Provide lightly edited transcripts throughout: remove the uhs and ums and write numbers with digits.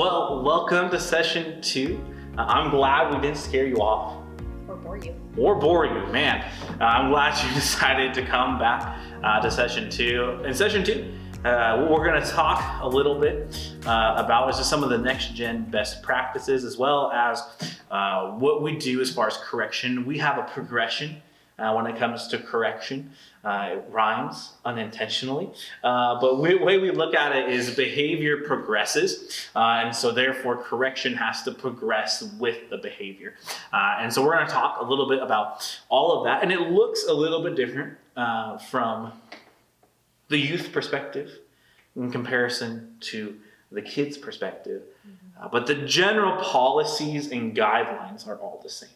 Well, welcome to session 2. I'm glad we didn't scare you off. Or bore you. Or bore you, man. I'm glad you decided to come back to session 2. In session 2, what we're going to talk a little bit about is just some of the next gen best practices, as well as what we do as far as correction. We have a progression when it comes to correction. It rhymes unintentionally, but the way we look at it is behavior progresses, and so therefore correction has to progress with the behavior. And so we're going to talk a little bit about all of that, and it looks a little bit different from the youth perspective in comparison to the kids' perspective, but the general policies and guidelines are all the same.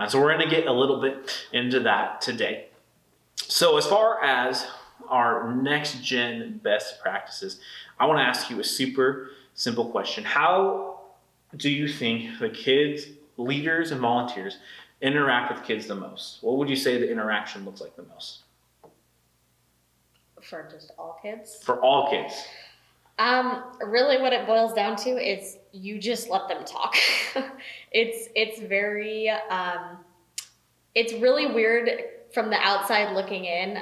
So we're going to get a little bit into that today. So as far as our next gen best practices, I want to ask you a super simple question. How do you think the kids, leaders, and volunteers interact with kids the most? What would you say the interaction looks like the most? For just all kids? For all kids. Really what it boils down to is you just let them talk. It's very, it's really weird from the outside looking in.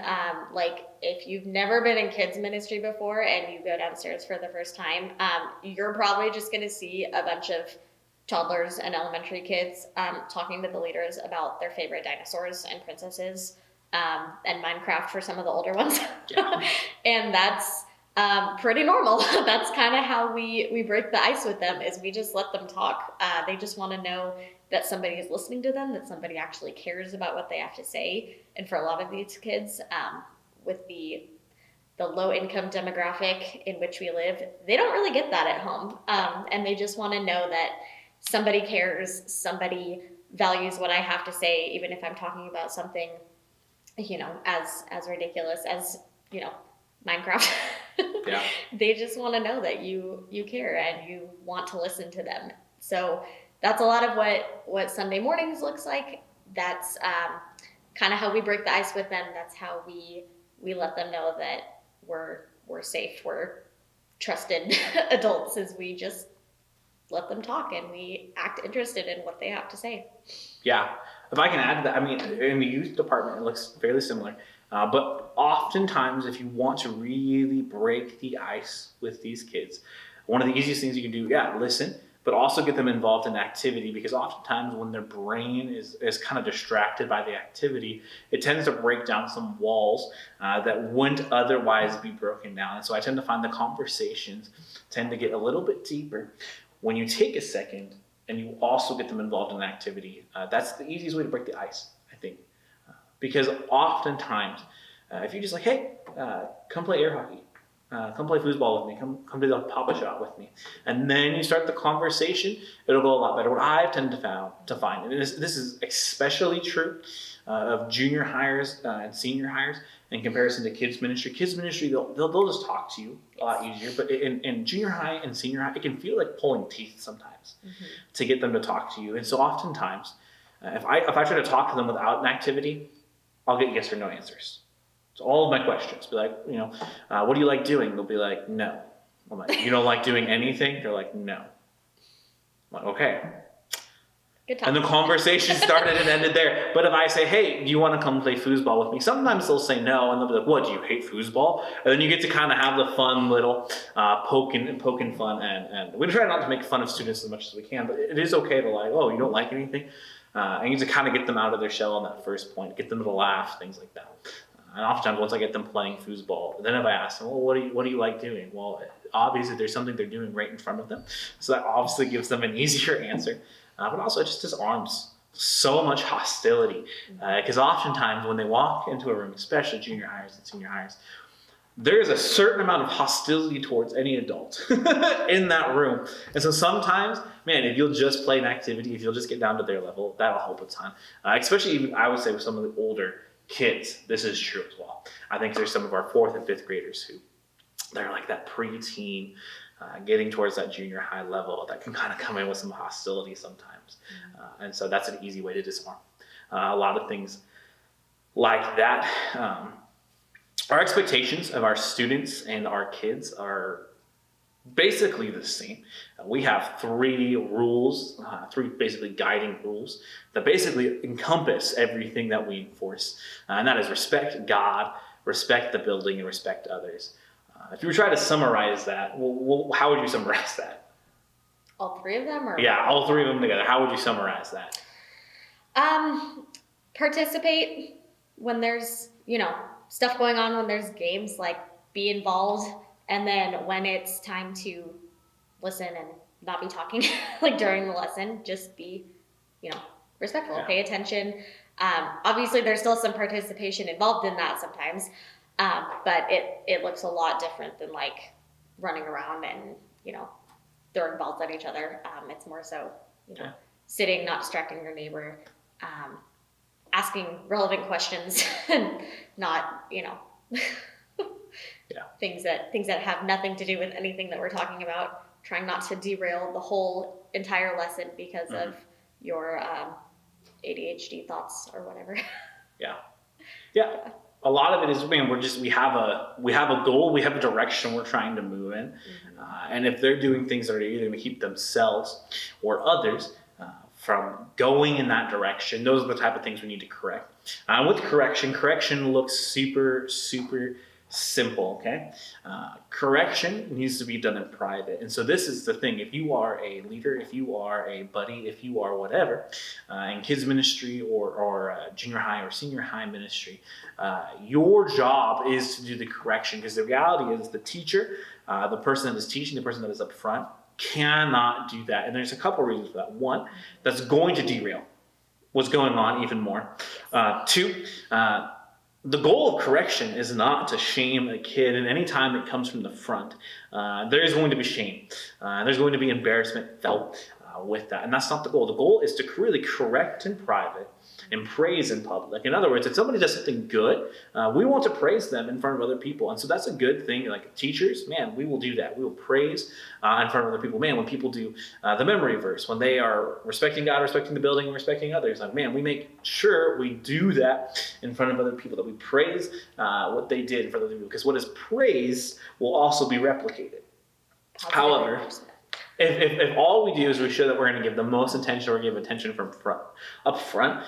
Like if you've never been in kids ministry before and you go downstairs for the first time, you're probably just going to see a bunch of toddlers and elementary kids talking to the leaders about their favorite dinosaurs and princesses, and Minecraft for some of the older ones. Yeah. And that's pretty normal. That's kind of how we break the ice with them, is we just let them talk. They just want to know that somebody is listening to them, that somebody actually cares about what they have to say. And for a lot of these kids, with the low income demographic in which we live, they don't really get that at home. And they just want to know that somebody cares, somebody values what I have to say, even if I'm talking about something, as ridiculous as, Minecraft. Yeah. They just want to know that you care and you want to listen to them. So that's a lot of what Sunday mornings looks like. That's kind of how we break the ice with them. That's how we let them know that we're safe, we're trusted adults, as we just let them talk and we act interested in what they have to say. Yeah. If I can add to that, in the youth department, it looks fairly similar. But oftentimes, if you want to really break the ice with these kids, one of the easiest things you can do, listen, but also get them involved in activity, because oftentimes when their brain is kind of distracted by the activity, it tends to break down some walls that wouldn't otherwise be broken down. And so I tend to find the conversations tend to get a little bit deeper when you take a second and you also get them involved in activity. That's the easiest way to break the ice, I think. Because oftentimes, if you're just like, hey, come play air hockey, come play foosball with me, come do the Papa Shot with me, and then you start the conversation, it'll go a lot better. What I've tended to find, and this is especially true of junior hires and senior hires in comparison to kids ministry. Kids ministry, they'll just talk to you a lot easier, but in junior high and senior high, it can feel like pulling teeth sometimes to get them to talk to you. And so oftentimes, if I try to talk to them without an activity, I'll get yes or no answers. So all of my questions, be like, what do you like doing? They'll be like, no. I'm like, you don't like doing anything? They're like, no. I'm like, okay. Good time. And the conversation started and ended there. But if I say, hey, do you want to come play foosball with me? Sometimes they'll say no, and they'll be like, what, do you hate foosball? And then you get to kind of have the fun little poking fun. And we try not to make fun of students as much as we can, but it is okay to like, oh, you don't like anything? I need to kind of get them out of their shell on that first point, get them to laugh, things like that. And oftentimes, once I get them playing foosball, then if I ask them, well, what do you like doing? Well, obviously there's something they're doing right in front of them, so that obviously gives them an easier answer. But also, it just disarms so much hostility, because oftentimes when they walk into a room, especially junior hires and senior hires, there is a certain amount of hostility towards any adult in that room. And so sometimes, man, if you'll just play an activity, if you'll just get down to their level, that'll help a ton. Especially even, I would say, with some of the older kids, this is true as well. I think there's some of our 4th and 5th graders who, they're like that preteen, getting towards that junior high level, that can kind of come in with some hostility sometimes. And so that's an easy way to disarm a lot of things like that. Our expectations of our students and our kids are basically the same. We have three rules, three basically guiding rules that basically encompass everything that we enforce. And that is respect God, respect the building, and respect others. If you were trying to summarize that, how would you summarize that? All three of them? Or Yeah, all three of them together. How would you summarize that? Participate when there's, stuff going on, when there's games, like be involved. And then when it's time to listen and not be talking, like during the lesson, just be, respectful, pay attention. Obviously there's still some participation involved in that sometimes. But it looks a lot different than like running around and, throwing balls at each other. It's more so, sitting, not distracting your neighbor, asking relevant questions and not, things that have nothing to do with anything that we're talking about, trying not to derail the whole entire lesson because of your ADHD thoughts or whatever. Yeah. A lot of it is, we have a goal, we have a direction we're trying to move in. And if they're doing things that are either going to keep themselves or others from going in that direction, those are the type of things we need to correct. With correction looks super, super simple, okay? Correction needs to be done in private. And so this is the thing. If you are a leader, if you are a buddy, if you are whatever, in kids ministry or junior high or senior high ministry, your job is to do the correction, because the reality is the teacher, the person that is teaching, the person that is up front, cannot do that. And there's a couple reasons for that. One, that's going to derail what's going on even more. Two, the goal of correction is not to shame a kid, and any time it comes from the front, there is going to be shame. There's going to be embarrassment felt with that, and that's not the goal. The goal is to really correct in private and praise in public. In other words, if somebody does something good, we want to praise them in front of other people, and so that's a good thing. Like teachers, man, we will do that. We will praise in front of other people. Man, when people do the memory verse, when they are respecting God, respecting the building, and respecting others, like, man, we make sure we do that in front of other people, that we praise what they did in front of other people, because what is praised will also be replicated. However, if all we do is we show that we're going to give the most attention, or give attention up front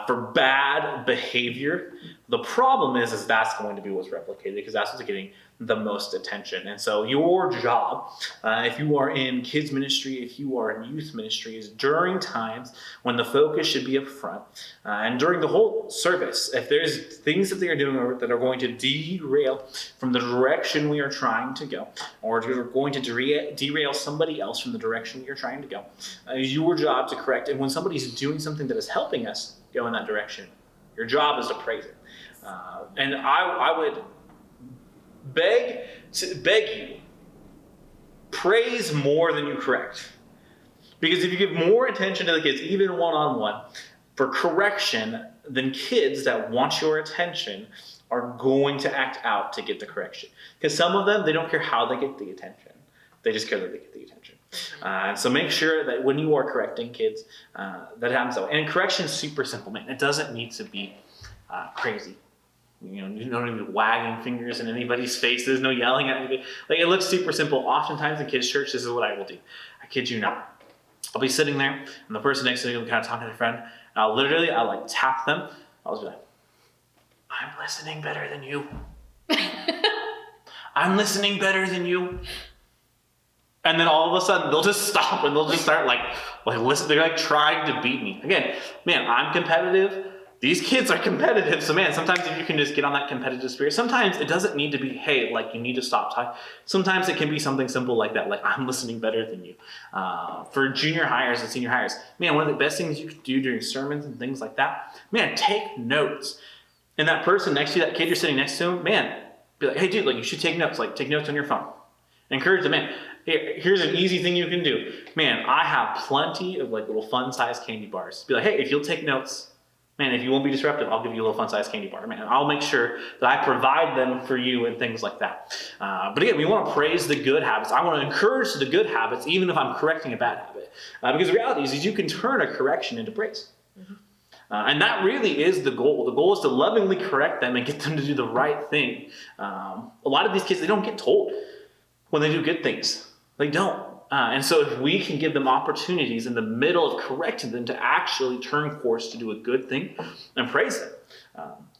for bad behavior, the problem is that's going to be what's replicated, because that's what's getting the most attention. And so your job, if you are in kids ministry, if you are in youth ministry, is during times when the focus should be up front, and during the whole service, if there's things that they are doing that are going to derail from the direction we are trying to go, or are going to derail somebody else from the direction we are trying to go, it's your job to correct. And when somebody's doing something that is helping us go in that direction, your job is to praise it. And I would beg you, praise more than you correct. Because if you give more attention to the kids, even one-on-one, for correction, then kids that want your attention are going to act out to get the correction. Because some of them, they don't care how they get the attention. They just care that they get the attention. And so make sure that when you are correcting kids, that happens that way. And correction is super simple, man. It doesn't need to be crazy. You don't need to be wagging fingers in anybody's faces, no yelling at anybody. Like, it looks super simple. Oftentimes in kids' church, this is what I will do. I kid you not. I'll be sitting there, and the person next to me will be kind of talking to their friend, and I'll like tap them. I'll just be like, I'm listening better than you. I'm listening better than you. And then all of a sudden, they'll just stop, and they'll just start like listen. They're like trying to beat me. Again, man, I'm competitive. These kids are competitive, so man, sometimes if you can just get on that competitive spirit, sometimes it doesn't need to be, hey, like you need to stop talking. Sometimes it can be something simple like that, like I'm listening better than you. For junior hires and senior hires, man, one of the best things you can do during sermons and things like that, man, take notes. And that person next to you, that kid you're sitting next to, man, be like, hey dude, like you should take notes, like take notes on your phone. Encourage them, man. Here's an easy thing you can do. Man, I have plenty of like little fun-sized candy bars. Be like, hey, if you'll take notes, man, if you won't be disruptive, I'll give you a little fun-sized candy bar. Man, I'll make sure that I provide them for you and things like that. But again, we want to praise the good habits. I want to encourage the good habits, even if I'm correcting a bad habit. Because the reality is you can turn a correction into praise. Mm-hmm. And that really is the goal. The goal is to lovingly correct them and get them to do the right thing. A lot of these kids, they don't get told when they do good things. They don't. And so if we can give them opportunities in the middle of correcting them to actually turn course to do a good thing and praise them,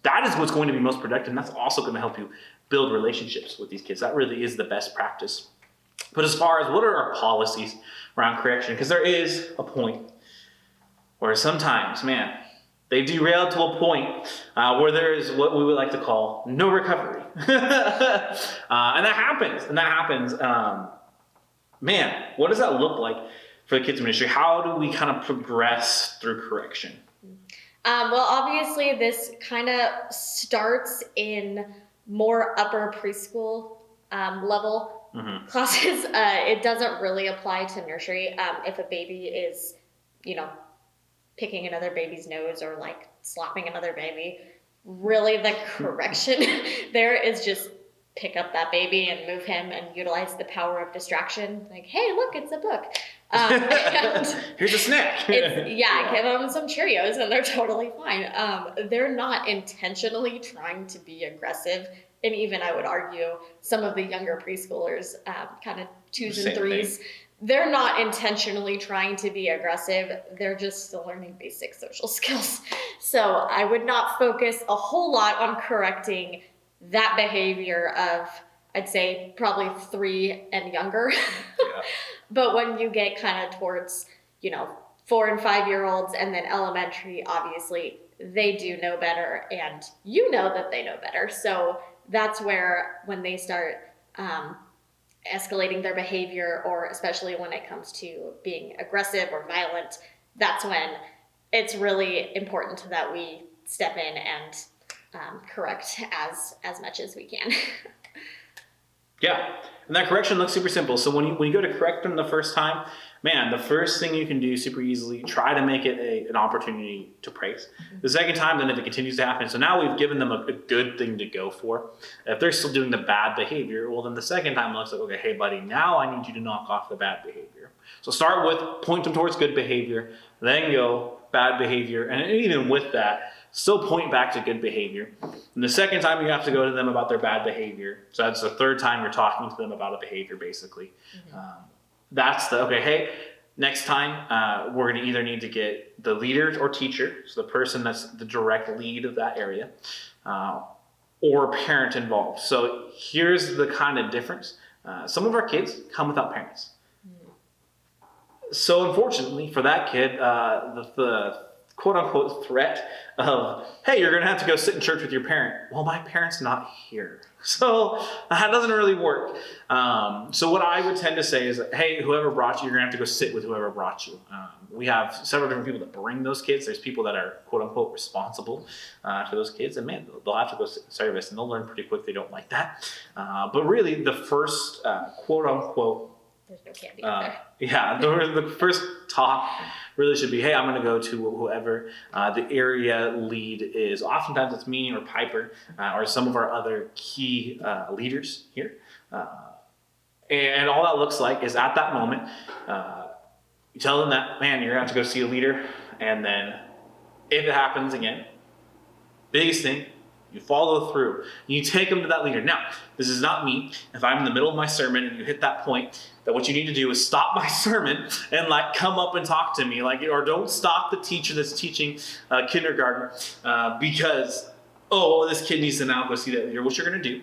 that is what's going to be most productive. And that's also going to help you build relationships with these kids. That really is the best practice. But as far as what are our policies around correction, because there is a point where sometimes, man, they derail to a point where there is what we would like to call no recovery. And that happens. Man, what does that look like for the kids ministry? How do we kind of progress through correction? Well, obviously, this kind of starts in more upper preschool level classes. It doesn't really apply to nursery. If a baby is, picking another baby's nose or like slapping another baby, really the correction there is just pick up that baby and move him and utilize the power of distraction. Like, hey, look, it's a book. Here's a snack. Give them some Cheerios and they're totally fine. They're not intentionally trying to be aggressive. And even I would argue some of the younger preschoolers, kind of 2s and 3s, they're not intentionally trying to be aggressive. They're just still learning basic social skills. So I would not focus a whole lot on correcting that behavior of, I'd say, probably 3 and younger. But when you get kind of towards, 4 and 5-year-olds and then elementary, obviously, they do know better and you know that they know better. So that's where when they start escalating their behavior, or especially when it comes to being aggressive or violent, that's when it's really important that we step in and correct as much as we can. Yeah, and that correction looks super simple. So when you go to correct them the first time, man, the first thing you can do super easily, try to make it an opportunity to praise. The second time, then if it continues to happen, so now we've given them a good thing to go for. If they're still doing the bad behavior, well, then the second time looks like, okay, hey, buddy, now I need you to knock off the bad behavior. So start with point them towards good behavior, then go bad behavior, and even with that, still point back to good behavior. And the second time you have to go to them about their bad behavior. So that's the third time you're talking to them about a behavior, basically. That's hey, next time we're going to either need to get the leader or teacher, so the person that's the direct lead of that area, or a parent involved. So here's the kind of difference. Some of our kids come without parents. So unfortunately for that kid, the quote-unquote threat of, hey, you're going to have to go sit in church with your parent. Well, my parent's not here. So that doesn't really work. So what I would tend to say is, hey, whoever brought you, you're going to have to go sit with whoever brought you. We have several different people that bring those kids. There's people that are quote-unquote responsible for those kids. And man, they'll have to go sit in service and they'll learn pretty quick they don't like that. But really the first quote-unquote there's no candy there. The first talk really should be, hey, I'm going to go to whoever the area lead is. Oftentimes it's me or Piper or some of our other key leaders here. And all that looks like is at that moment, you tell them that, man, you're going to have to go see a leader. And then if it happens again, biggest thing, you follow through. You take them to that leader. Now, this is not me. If I'm in the middle of my sermon and you hit that point, that what you need to do is stop my sermon and come up and talk to me, or don't stop the teacher that's teaching kindergarten because this kid needs to now go see that leader. What you're going to do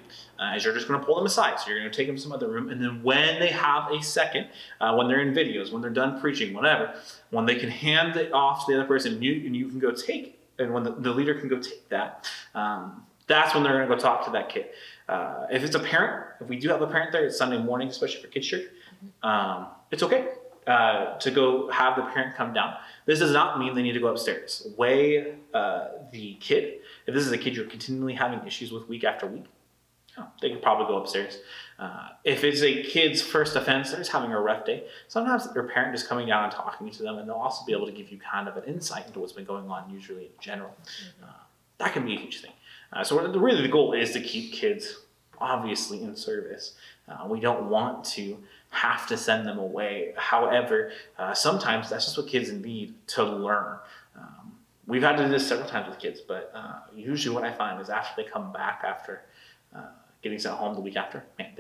is you're just going to pull them aside. So you're going to take them to some other room, and then when they have a second, when they're in videos, when they're done preaching, whatever, when they can hand it off to the other person, and you can go take it. And when the leader can go take that, that's when they're going to go talk to that kid. If it's a parent, if we do have a parent there, it's Sunday morning, especially for kids' church, it's okay to go have the parent come down. This does not mean they need to go upstairs. Weigh the kid. If this is a kid you're continually having issues with week after week, they could probably go upstairs. If it's a kid's first offense, they're just having a rough day, sometimes their parent is coming down and talking to them, and they'll also be able to give you kind of an insight into what's been going on usually in general. That can be a huge thing. So really the goal is to keep kids obviously in service. We don't want to have to send them away. However, sometimes that's just what kids need to learn. We've had to do this several times with kids, but usually what I find is after they come back after getting sent home the week after, man,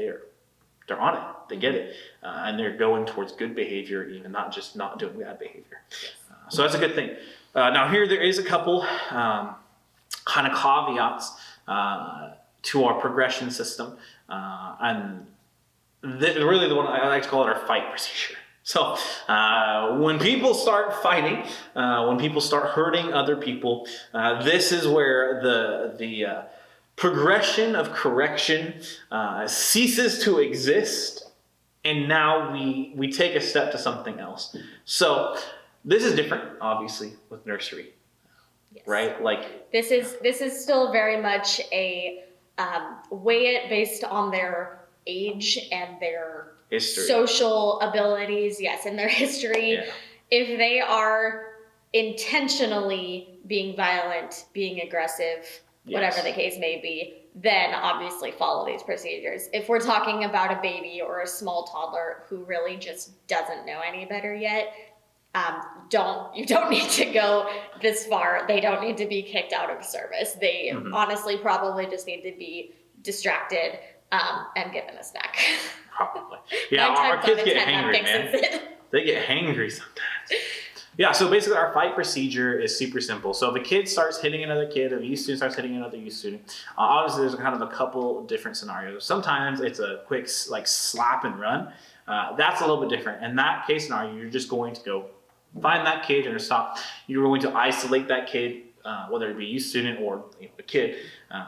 they're on it. They get it, and they're going towards good behavior, even not just not doing bad behavior. So that's a good thing. Now here there is a couple kind of caveats to our progression system, and really the one I like to call it our fight procedure. So when people start fighting, when people start hurting other people, this is where the progression of correction ceases to exist, and now we take a step to something else. So this is different, obviously, with nursery, Yes. right? Like this is still very much a weigh it based on their age and their history. social abilities, yes, and their history. Yeah. If they are intentionally being violent, being aggressive, whatever the case may be, then obviously follow these procedures. If we're talking about a baby or a small toddler who really just doesn't know any better yet, you don't need to go this far. They don't need to be kicked out of service. They honestly probably just need to be distracted and given a snack. Probably. Yeah, our kids get hangry, man. They get hangry sometimes. Yeah, so basically our fight procedure is super simple. So if a kid starts hitting another kid, if a youth student starts hitting another youth student, obviously there's kind of a couple different scenarios. Sometimes it's a quick like slap and run. That's a little bit different. In that case scenario, you're just going to go find that kid and stop. You're going to isolate that kid, whether it be a youth student or a kid.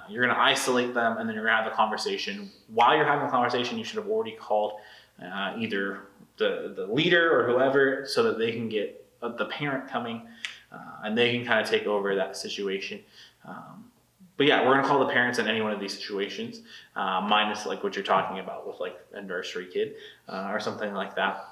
You're going to isolate them, and then you're going to have a conversation. While you're having a conversation, you should have already called either the leader or whoever so that they can get the parent coming and they can kind of take over that situation. But yeah, we're going to call the parents in any one of these situations, minus like what you're talking about with like a nursery kid or something like that.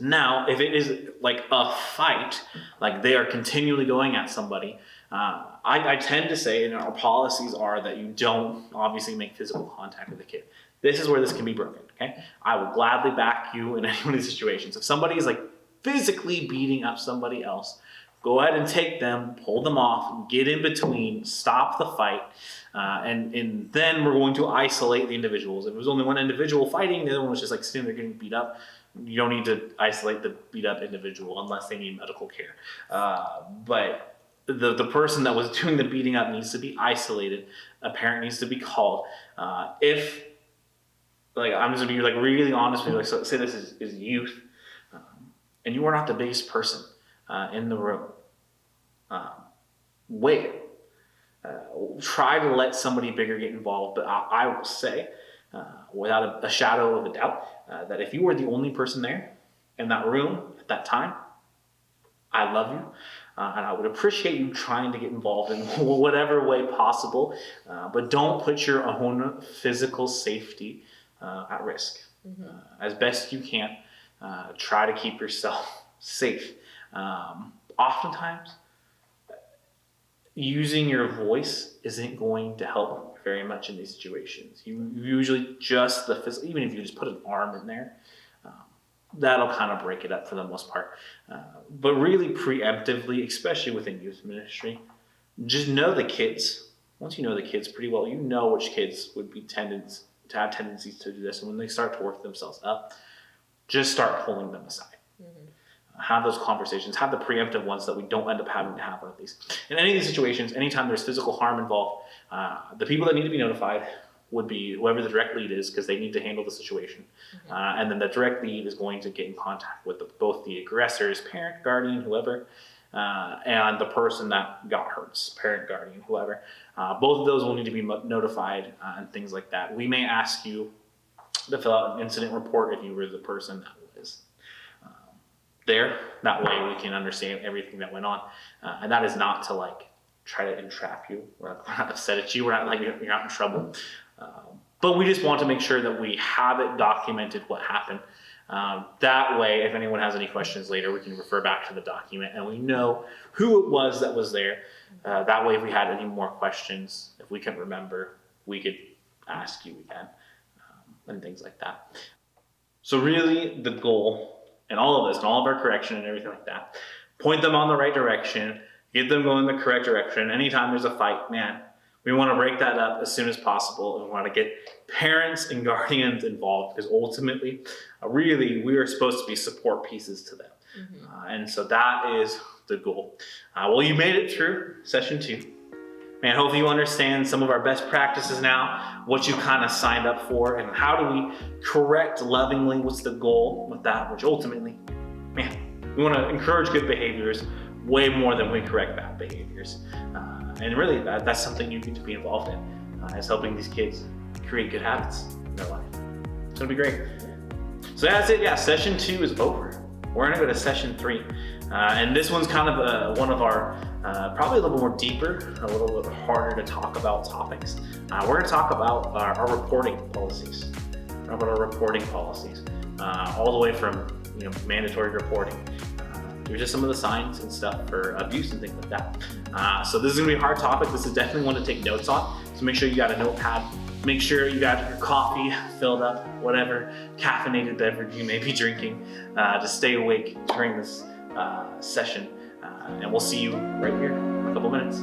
Now, if it is like a fight, like they are continually going at somebody, I tend to say, and our policies are that you don't obviously make physical contact with the kid. This is where this can be broken, okay? I will gladly back you in any one of these situations. If somebody is like physically beating up somebody else, go ahead and take them, pull them off, get in between, stop the fight, and then we're going to isolate the individuals. If it was only one individual fighting, the other one was just like sitting there getting beat up, you don't need to isolate the beat up individual unless they need medical care. But the person that was doing the beating up needs to be isolated. A parent needs to be called. If, like, I'm just gonna be like really honest with you, like, so, say this is youth, and you are not the biggest person in the room. Wait. Try to let somebody bigger get involved, but I will say, without a shadow of a doubt, that if you were the only person there in that room at that time, I love you, and I would appreciate you trying to get involved in whatever way possible, but don't put your own physical safety at risk. As best you can, try to keep yourself safe. Oftentimes, using your voice isn't going to help very much in these situations. You usually just the physical, even if you just put an arm in there, that'll kind of break it up for the most part. But really preemptively, especially within youth ministry, just know the kids. Once you know the kids pretty well, you know which kids would be have tendencies to do this. And when they start to work themselves up, just start pulling them aside. Have those conversations, have the preemptive ones that we don't end up having to have one of these. In any of these situations, anytime there's physical harm involved, the people that need to be notified would be whoever the direct lead is, because they need to handle the situation. And then the direct lead is going to get in contact with both the aggressor's parent, guardian, whoever, and the person that got hurt, parent, guardian, whoever. Both of those will need to be notified and things like that. We may ask you to fill out an incident report if you were the person that was there. That way we can understand everything that went on. And that is not to like try to entrap you. We're not upset at you. We're not like you're not in trouble. But we just want to make sure that we have it documented what happened. That way, if anyone has any questions later, we can refer back to the document and we know who it was that was there. That way, if we had any more questions, if we couldn't remember, we could ask you again and things like that. So really, the goal in all of this, and all of our correction and everything like that, point them on the right direction, get them going the correct direction. Anytime there's a fight, man, We want to break that up as soon as possible, and we want to get parents and guardians involved, because ultimately, really, we are supposed to be support pieces to them. And so that is the goal. Well, you made it through session 2. Man, hopefully you understand some of our best practices now, what you kind of signed up for, and how do we correct lovingly, what's the goal with that, which ultimately, man, we want to encourage good behaviors way more than we correct bad behaviors. And really, that's something you get to be involved in, is helping these kids create good habits in their life. It's going to be great. So that's it. Yeah, session 2 is over. We're going to go to session 3. And this one's kind of one of our, probably a little more deeper, a little bit harder to talk about topics. We're going to talk about our reporting policies. All the way from mandatory reporting. Through just some of the signs and stuff for abuse and things like that. So this is gonna be a hard topic. This is definitely one to take notes on. So make sure you got a notepad. Make sure you got your coffee filled up, whatever caffeinated beverage you may be drinking, to stay awake during this session. And we'll see you right here in a couple minutes.